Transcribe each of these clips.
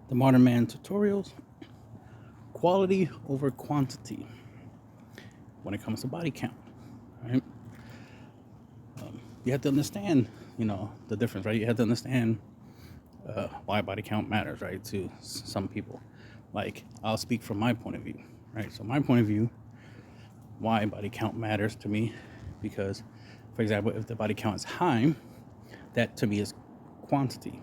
The Modern Man tutorials, quality over quantity when it comes to body count, right? You have to understand, the difference, right? You have to understand why body count matters, right, to some people. Like, I'll speak from my point of view, right? So my point of view, why body count matters to me, because, for example, if the body count is high, that to me is quantity.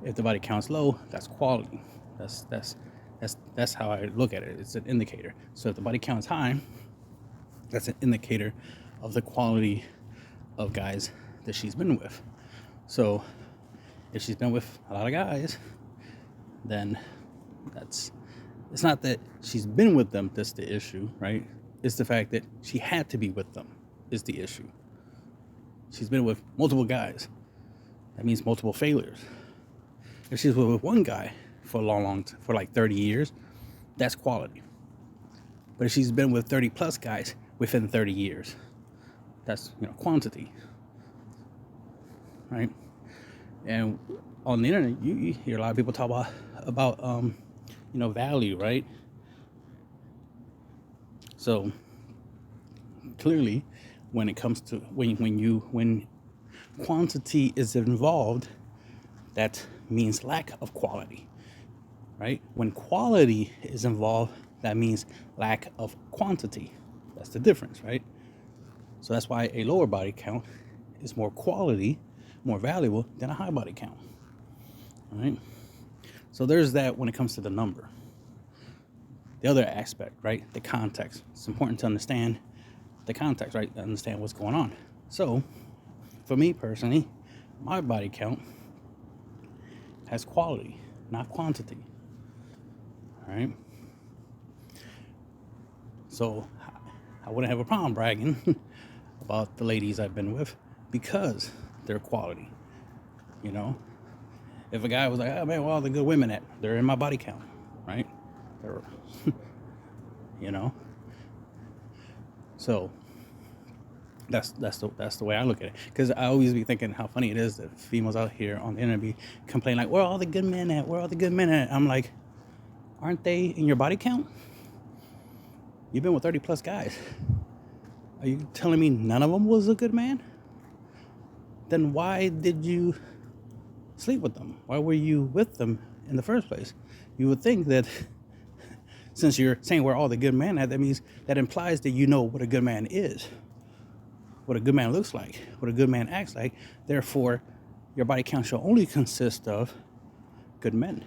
If the body count's low, that's quality. That's how I look at it. It's an indicator. So if the body count is high, that's an indicator of the quality of guys that she's been with. So if she's been with a lot of guys, then it's not that she's been with them that's the issue, right? It's the fact that she had to be with them is the issue. She's been with multiple guys. That means multiple failures. If she's with one guy for for like 30 years, that's quality. But if she's been with 30 plus guys within 30 years, that's quantity, right? And on the internet, you hear a lot of people talk about value, right? So clearly, when it comes to when quantity is involved, that means lack of quality, right? When quality is involved, that means lack of quantity. That's the difference, right? So that's why a lower body count is more quality, more valuable than a high body count, right? So there's that when it comes to the number. The other aspect, right? The context. It's important to understand the context, right? To understand what's going on. So for me personally, my body count has quality, not quantity, right? So I wouldn't have a problem bragging about the ladies I've been with because they're quality. If a guy was like, oh man, where are all the good women at? They're in my body count, right? They're, you know. So that's the way I look at it. Because I always be thinking how funny it is that females out here on the internet be complaining like, where are all the good men at? Where are all the good men at? I'm like, aren't they in your body count? You've been with 30 plus guys. Are you telling me none of them was a good man? Then why did you sleep with them? Why were you with them in the first place? You would think that since you're saying where all the good men at, that implies that you know what a good man is, what a good man looks like, what a good man acts like. Therefore, your body count shall only consist of good men.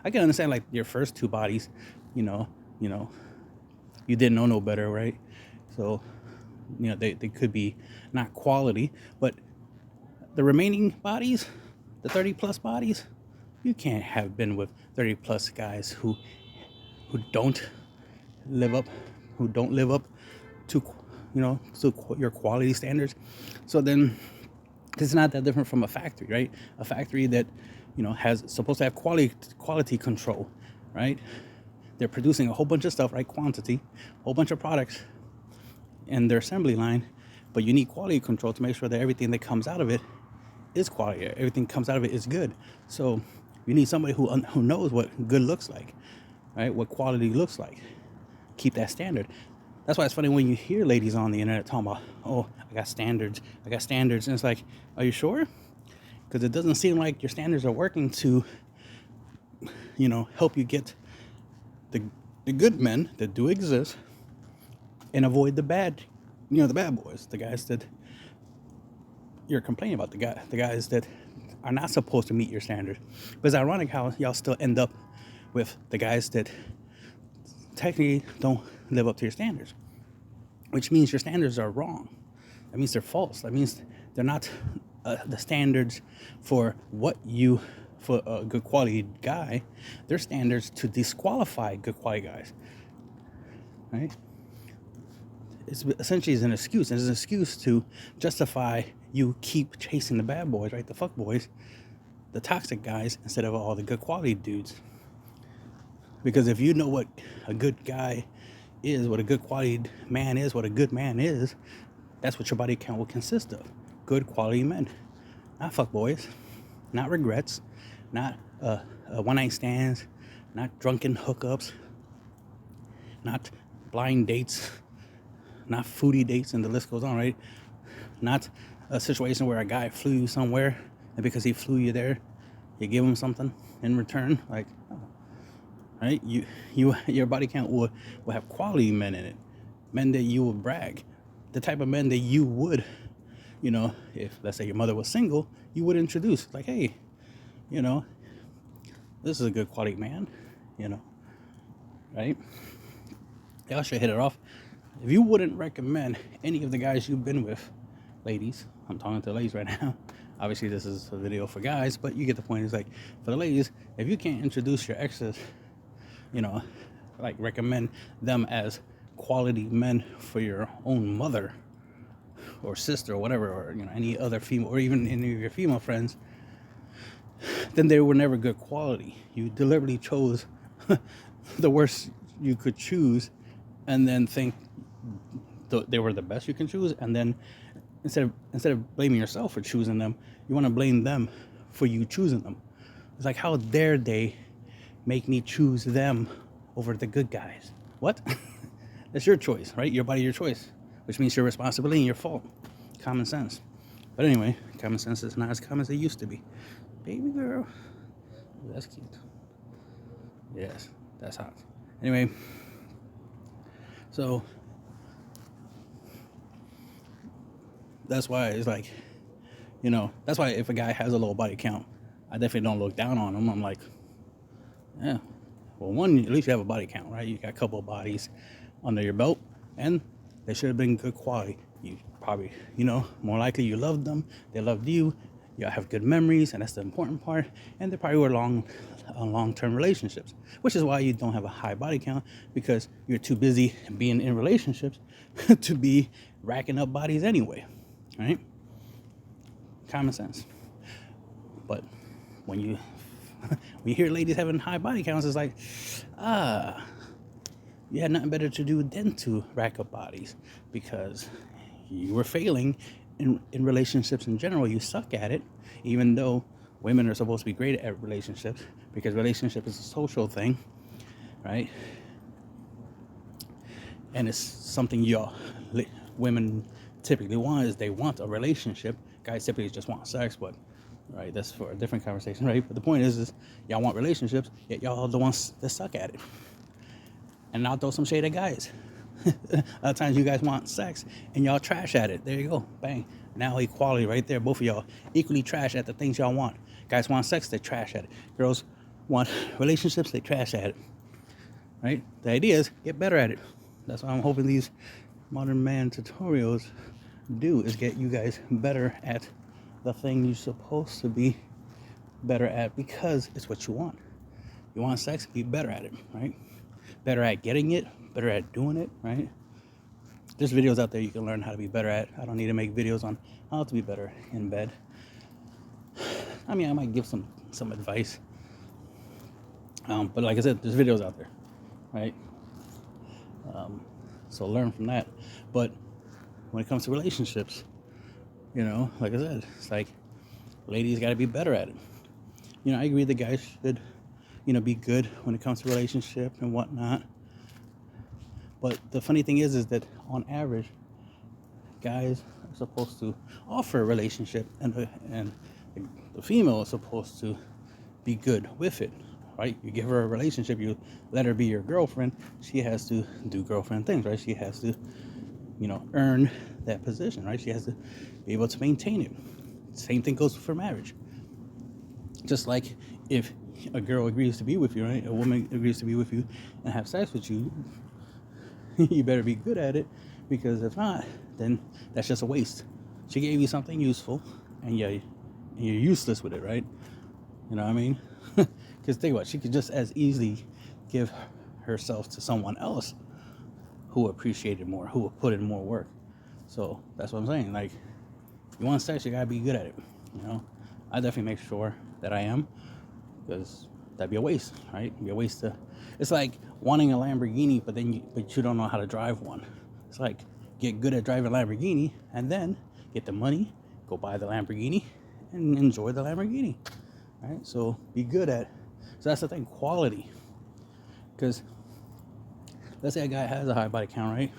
I can understand like your first two bodies, you didn't know no better, right? So, they could be not quality, but the remaining bodies, the 30 plus bodies, you can't have been with 30 plus guys who don't live up to to your quality standards. So then it's not that different from a factory, right? A factory that has supposed to have quality control, right? They're producing a whole bunch of stuff, right? Quantity, a whole bunch of products in their assembly line, but you need quality control to make sure that everything that comes out of it is quality. Everything comes out of it is good. So you need somebody who knows what good looks like, right? What quality looks like. Keep that standard. That's why it's funny when you hear ladies on the internet talking about, oh, I got standards. And it's like, are you sure? Because it doesn't seem like your standards are working to, help you get the good men that do exist and avoid the bad boys, the guys that you're complaining about, the guys that are not supposed to meet your standards. But it's ironic how y'all still end up with the guys that technically don't live up to your standards, which means your standards are wrong. That means they're false. That means they're not the standards for for a good quality guy. They're standards to disqualify good quality guys, right? It's essentially an excuse. It's an excuse to justify you keep chasing the bad boys, right? The fuck boys, the toxic guys, instead of all the good quality dudes. Because if you know what a good guy is, what a good quality man is, what a good man is, that's what your body count will consist of. Good quality men. Not fuck boys, not regrets, not one night stands, not drunken hookups, not blind dates, not foodie dates, and the list goes on, right? Not a situation where a guy flew you somewhere, and because he flew you there, you give him something in return. Like, oh, right? Your body count will have quality men in it, men that you will brag, the type of men that you would, if let's say your mother was single, you would introduce, like, hey, this is a good quality man, right? Y'all should hit it off. If you wouldn't recommend any of the guys you've been with, ladies, I'm talking to ladies right now. Obviously, this is a video for guys, but you get the point. It's like, for the ladies, if you can't introduce your exes, like recommend them as quality men for your own mother or sister or whatever, or any other female, or even any of your female friends, then they were never good quality. You deliberately chose the worst you could choose, and then think they were the best you can choose, and then instead of blaming yourself for choosing them, you want to blame them for you choosing them. It's like, how dare they make me choose them over the good guys? What? That's your choice, right? Your body, your choice, which means your responsibility and your fault. Common sense. But anyway, common sense is not as common as it used to be. Baby girl. Ooh, that's cute. Yes, that's hot. Anyway, so that's why it's like, that's why if a guy has a low body count, I definitely don't look down on him. I'm like, yeah, well, one, at least you have a body count, right? You got a couple of bodies under your belt, and they should have been good quality. You probably, more likely you loved them, they loved you, y'all have good memories, and that's the important part. And they probably were long-term relationships, which is why you don't have a high body count, because you're too busy being in relationships to be racking up bodies anyway, right? Common sense. But when you hear ladies having high body counts, it's like, you had nothing better to do than to rack up bodies, because you were failing in relationships in general. You suck at it, even though women are supposed to be great at relationships, because relationship is a social thing, right? And it's something women typically want, is they want a relationship. Guys typically just want sex, but right, that's for a different conversation, right? But the point is y'all want relationships, yet y'all are the ones that suck at it. And I'll throw some shade at guys. A lot of times you guys want sex and y'all trash at it. There you go. Bang. Now equality right there. Both of y'all equally trash at the things y'all want. Guys want sex, they trash at it. Girls want relationships, they trash at it. Right? The idea is get better at it. That's what I'm hoping these modern man tutorials do, is get you guys better at the thing you're supposed to be better at, because it's what you want. You want sex, be better at it, right? Better at getting it, better at doing it, right? There's videos out there you can learn how to be better at. I don't need to make videos on how to be better in bed. I mean, I might give some advice. But like I said, there's videos out there, right? So learn from that. But when it comes to relationships, like I said, it's like ladies got to be better at it. I agree the guys should, be good when it comes to relationship and whatnot. But the funny thing is that on average, guys are supposed to offer a relationship, and the female is supposed to be good with it, right? You give her a relationship, you let her be your girlfriend. She has to do girlfriend things, right? She has to, earn that position, right? She has to be able to maintain it. Same thing goes for marriage. Just like if a girl agrees to be with you, right? A woman agrees to be with you and have sex with you, you better be good at it, because if not, then that's just a waste. She gave you something useful, and you're useless with it, right? You know what I mean? Because think about it, she could just as easily give herself to someone else who appreciated more, who would put in more work. So that's what I'm saying. Like, you want sex, you gotta be good at it. I definitely make sure that I am, because that'd be a waste, right? It'd be a waste to. It's like wanting a Lamborghini, but you don't know how to drive one. It's like get good at driving a Lamborghini, and then get the money, go buy the Lamborghini, and enjoy the Lamborghini, right? So be good at. So that's the thing, quality. Because let's say a guy has a high body count, right?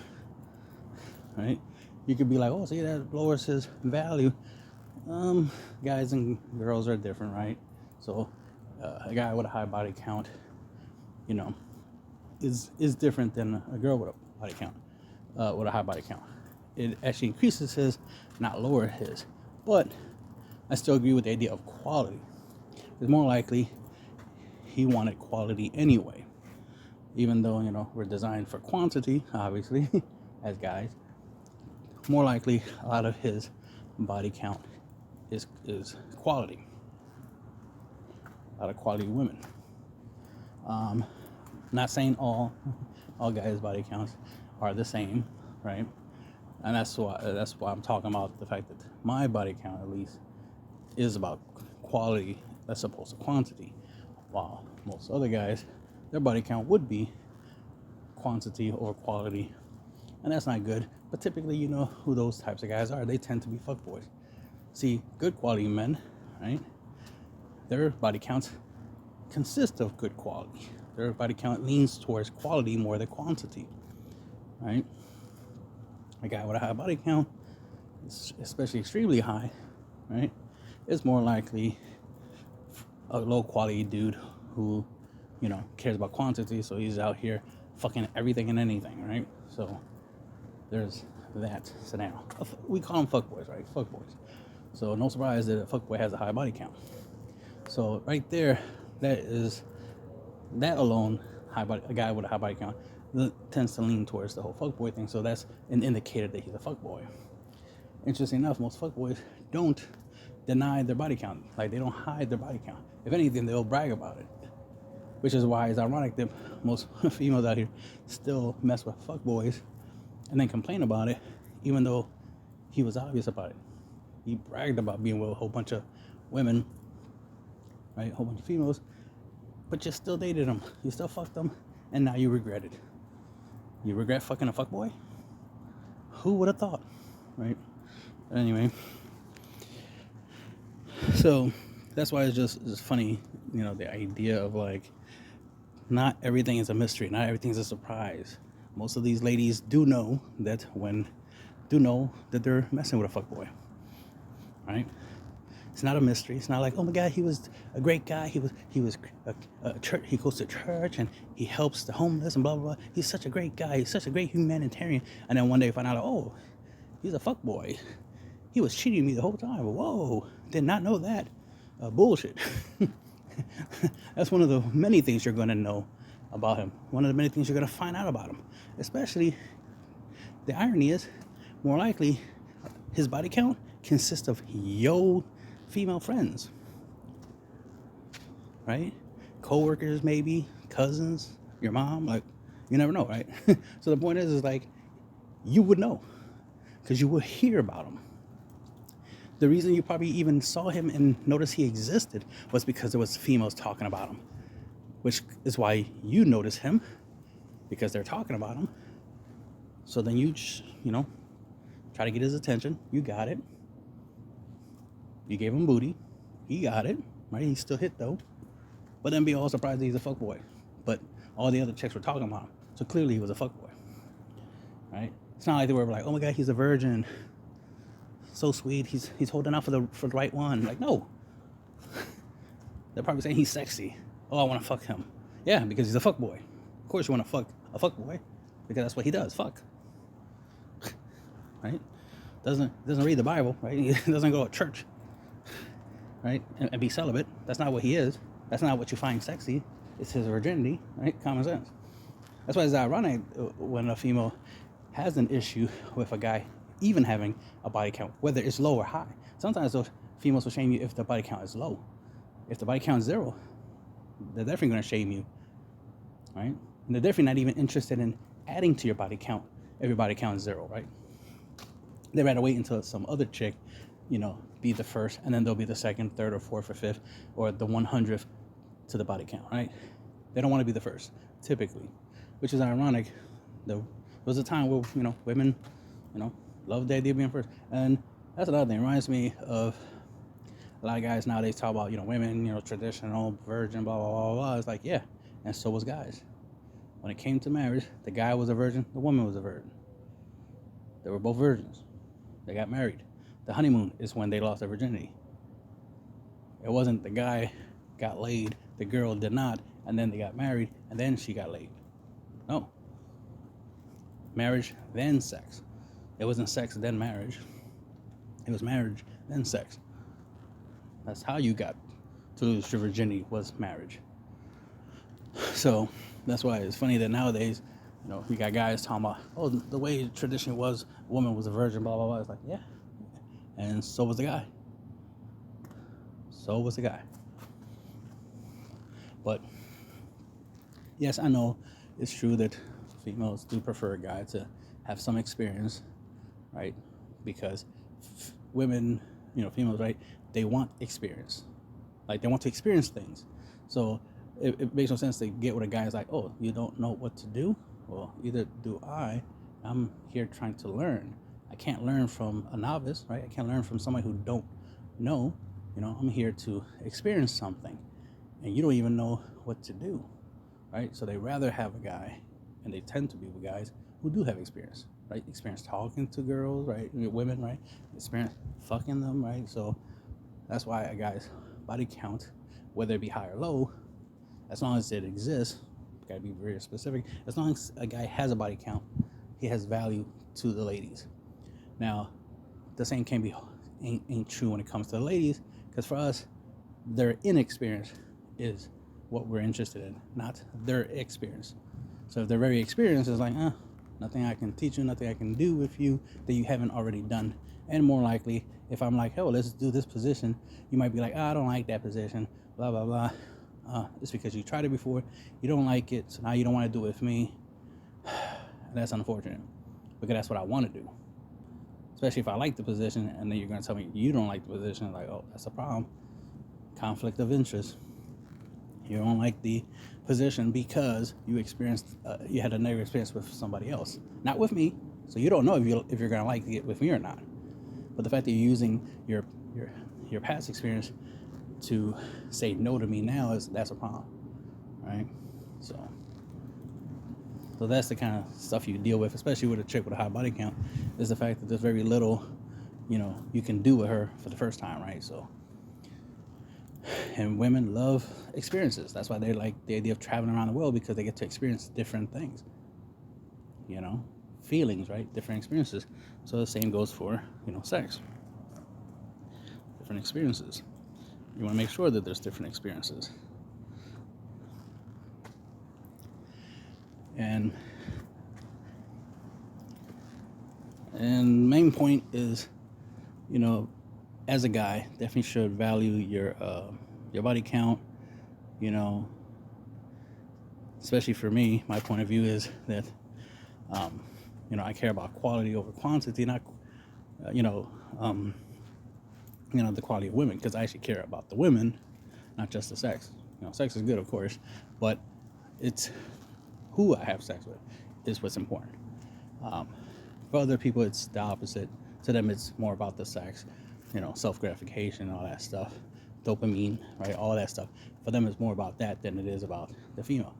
Right? You could be like, oh, see, that lowers his value. Guys and girls are different, right? So a guy with a high body count, you know, is different than a girl with a body count, with a high body count. It actually increases his, not lower his. But I still agree with the idea of quality. It's more likely he wanted quality anyway. Even though, we're designed for quantity, obviously, as guys, more likely a lot of his body count is quality. A lot of quality women. Not saying all guys' body counts are the same, right? And that's why I'm talking about the fact that my body count, at least, is about quality as opposed to quantity. While most other guys, their body count would be quantity over quality, and that's not good. But typically, you know who those types of guys are. They tend to be fuckboys. See, good quality men, right? Their body counts consist of good quality. Their body count leans towards quality more than quantity, right? A guy with a high body count, especially extremely high, right, is more likely a low quality dude who, cares about quantity. So he's out here fucking everything and anything, right? So there's that scenario. We call them fuckboys, right? Fuckboys. So no surprise that a fuckboy has a high body count. So right there, that alone, a guy with a high body count tends to lean towards the whole fuckboy thing. So that's an indicator that he's a fuckboy. Interesting enough, most fuckboys don't deny their body count. Like, they don't hide their body count. If anything, they'll brag about it. Which is why it's ironic that most females out here still mess with fuckboys and then complain about it, even though he was obvious about it. He bragged about being with a whole bunch of women, right? A whole bunch of females, but you still dated them. You still fucked them, and now you regret it. You regret fucking a fuckboy? Who would have thought, right? Anyway, so that's why it's funny, the idea of like, not everything is a mystery, not everything's a surprise. Most of these ladies do know that they're messing with a fuckboy, right? It's not a mystery. It's not like, oh my God, he was a great guy. He was a church. He goes to church and he helps the homeless and blah blah blah. He's such a great guy. He's such a great humanitarian. And then one day you find out, oh, he's a fuckboy. He was cheating me the whole time. Whoa, did not know that. Bullshit. That's one of the many things you're going to know about him. One of the many things you're going to find out about him. Especially, the irony is, more likely, his body count consists of female friends. Right? Co-workers, maybe, cousins, your mom. Like, you never know, right? So the point is like, you would know. Because you would hear about him. The reason you probably even saw him and noticed he existed was because there was females talking about him, which is why you notice him, because they're talking about him. So then you try to get his attention. You got it. You gave him booty. He got it, right? He still hit though. But then be all surprised that he's a fuckboy. But all the other chicks were talking about him, so clearly he was a fuckboy, right? It's not like they were like, oh my God, he's a virgin. So sweet, he's holding out for the right one. Like, no. They're probably saying he's sexy. Oh, I want to fuck him. Yeah, because he's a fuckboy. Of course you want to fuck a fuckboy, because that's what he does. Fuck. Right? Doesn't read the Bible, right? He doesn't go to church, right? And be celibate. That's not what he is. That's not what you find sexy. It's his virginity, right? Common sense. That's why it's ironic when a female has an issue with a guy even having a body count, whether it's low or high. Sometimes those females will shame you if the body count is low. If the body count is 0, they're definitely going to shame you, right? And they're definitely not even interested in adding to your body count if your body count is 0, right? They'd rather wait until some other chick, be the first, and then they'll be the second, third, or fourth, or fifth, or the 100th to the body count, right? They don't want to be the first, typically, which is ironic. There was a time where, women, loved the idea of being first. And that's another thing. It reminds me of A lot of guys nowadays talk about, women, traditional, virgin, blah, blah, blah, blah. It's like, yeah, and so was guys. When it came to marriage, the guy was a virgin, the woman was a virgin. They were both virgins. They got married. The honeymoon is when they lost their virginity. It wasn't the guy got laid, the girl did not, and then they got married, and then she got laid. No. Marriage, then sex. It wasn't sex, then marriage. It was marriage, then sex. That's how you got to lose your virginity, was marriage. So that's why it's funny that nowadays, you got guys talking about, oh, the way tradition was, a woman was a virgin, blah, blah, blah. It's like, yeah. And so was the guy. So was the guy. But, yes, I know it's true that females do prefer a guy to have some experience, right? Because women, females, right, they want experience. Like, they want to experience things. So it makes no sense to get with a guy who's like, oh, you don't know what to do? Well, either do I. I'm here trying to learn. I can't learn from a novice, right? I can't learn from somebody who don't know. I'm here to experience something, and you don't even know what to do, right? So they rather have a guy, and they tend to be with guys who do have experience, right? Experience talking to girls, right? Women, right? Experience fucking them, right? So that's why a guy's body count, whether it be high or low, as long as it exists, gotta be very specific. As long as a guy has a body count, he has value to the ladies. Now, the same ain't true when it comes to the ladies, because for us, their inexperience is what we're interested in, not their experience. So if they're very experienced, it's like, nothing I can teach you, nothing I can do with you that you haven't already done. And more likely, if I'm like, oh, let's do this position, you might be like, I don't like that position, blah, blah, blah. It's because you tried it before, you don't like it, so now you don't want to do it with me. That's unfortunate, because that's what I want to do. Especially if I like the position, and then you're going to tell me you don't like the position. Like, oh, that's a problem. Conflict of interest. You don't like the position because you had a negative experience with somebody else, not with me. So you don't know if you're going to like it with me or not. But the fact that you're using your past experience to say no to me now, that's a problem, right? So that's the kind of stuff you deal with, especially with a chick with a high body count, is the fact that there's very little, you can do with her for the first time, right? So, and women love experiences. That's why they like the idea of traveling around the world, because they get to experience different things, feelings, right? Different experiences. So the same goes for, sex. Different experiences. You want to make sure that there's different experiences. And main point is, as a guy, definitely should value your body count. Especially for me, my point of view is that, I care about quality over quantity, not, the quality of women, because I actually care about the women, not just the sex. Sex is good, of course, but it's who I have sex with is what's important. For other people, it's the opposite. To them, it's more about the sex, self-gratification, all that stuff, dopamine, right, all that stuff. For them, it's more about that than it is about the female.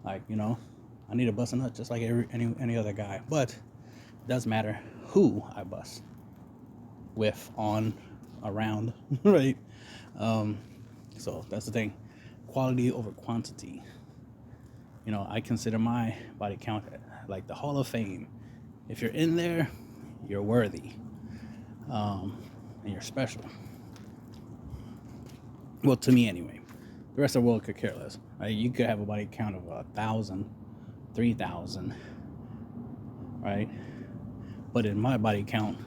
Like, I need to bust a nut just like any other guy, but it doesn't matter who I bust with, on, around, right? So that's the thing. Quality over quantity. I consider my body count like the Hall of Fame. If you're in there, you're worthy. And you're special. Well, to me anyway. The rest of the world could care less. Right? You could have a body count of 1,000, 3,000, right? But in my body count,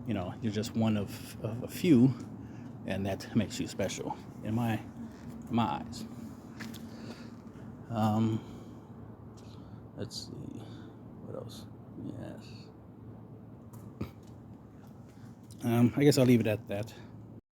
you're just one of a few, and that makes you special in my eyes. Let's see, what else? Yes. I guess I'll leave it at that.